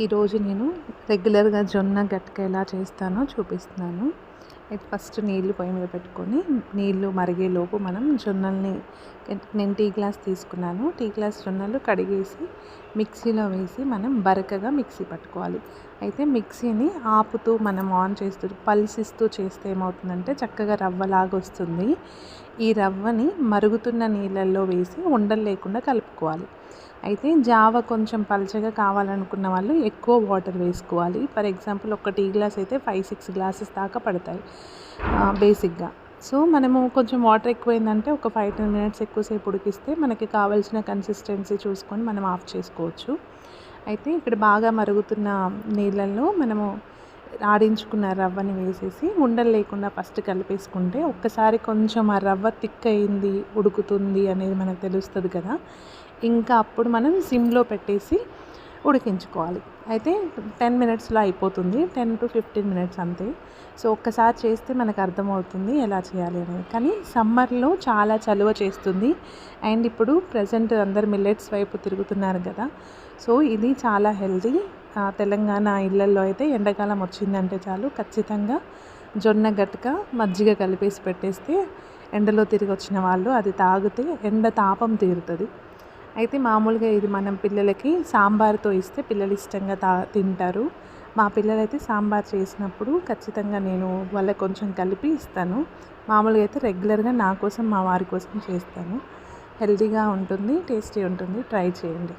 ఈరోజు నేను రెగ్యులర్గా జొన్న గట్క ఎలా చేస్తానో చూపిస్తున్నాను. అయితే ఫస్ట్ నీళ్ళు పొయ్యి మీద పెట్టుకొని నీళ్ళు మరిగేలోపు మనం జొన్నల్ని నేను టీ గ్లాస్ తీసుకున్నాను. టీ గ్లాస్ జొన్నలు కడిగేసి మిక్సీలో వేసి మనం బరకగా మిక్సీ పట్టుకోవాలి. అయితే మిక్సీని ఆపుతూ మనం ఆన్ చేస్తూ పల్స్ ఇస్తూ చేస్తే ఏమవుతుందంటే చక్కగా రవ్వలాగా వస్తుంది. ఈ రవ్వని మరుగుతున్న నీళ్ళల్లో వేసి ఉండలు లేకుండా కలుపుకోవాలి. అయితే జావ కొంచెం పల్చగా కావాలనుకున్న వాళ్ళు ఎక్కువ వాటర్ వేసుకోవాలి. ఫర్ ఎగ్జాంపుల్ ఒక టీ గ్లాస్ అయితే 5-6 గ్లాసెస్ దాకా పడతాయి బేసిక్గా. సో మనము కొంచెం వాటర్ ఎక్కువైందంటే ఒక 5-10 మినిట్స్ ఎక్కువసేపు ఉడికిస్తే మనకి కావాల్సిన కన్సిస్టెన్సీ చూసుకొని మనం ఆఫ్ చేసుకోవచ్చు. అయితే ఇక్కడ బాగా మరుగుతున్న నీళ్ళల్లో మనము ఆడించుకున్న రవ్వని వేసేసి ఉండలు లేకుండా ఫస్ట్ కలిపేసుకుంటే ఒక్కసారి కొంచెం ఆ రవ్వ థిక్ అయింది, ఉడుకుతుంది అనేది మనకు తెలుస్తుంది కదా. ఇంకా అప్పుడు మనం సిమ్లో పెట్టేసి ఉడికించుకోవాలి. అయితే 10 మినిట్స్లో అయిపోతుంది. 10-15 మినిట్స్ అంతే. సో ఒక్కసారి చేస్తే మనకు అర్థమవుతుంది ఎలా చేయాలి అనేది. కానీ సమ్మర్లో చాలా చలువ చేస్తుంది. అండ్ ఇప్పుడు ప్రజెంట్ అందరు మిల్లెట్స్ వైపు తిరుగుతున్నారు కదా. సో ఇది చాలా హెల్తీ. తెలంగాణ ఇళ్ళల్లో అయితే ఎండాకాలం వచ్చిందంటే చాలు ఖచ్చితంగా జొన్న గట్క మజ్జిగ కలిపేసి పెట్టేస్తే ఎండలో తిరిగి వచ్చిన వాళ్ళు అది తాగితే ఎండ తాపం తీరుతుంది. అయితే మామూలుగా ఇది మనం పిల్లలకి సాంబార్తో ఇస్తే పిల్లలు ఇష్టంగా తింటారు. మా పిల్లలైతే సాంబార్ చేసినప్పుడు ఖచ్చితంగా నేను వాళ్ళకి కొంచెం కలిపి ఇస్తాను. మామూలుగా అయితే రెగ్యులర్గా నా కోసం మా వారి కోసం చేస్తాను. హెల్తీగా ఉంటుంది, టేస్టీ ఉంటుంది. ట్రై చేయండి.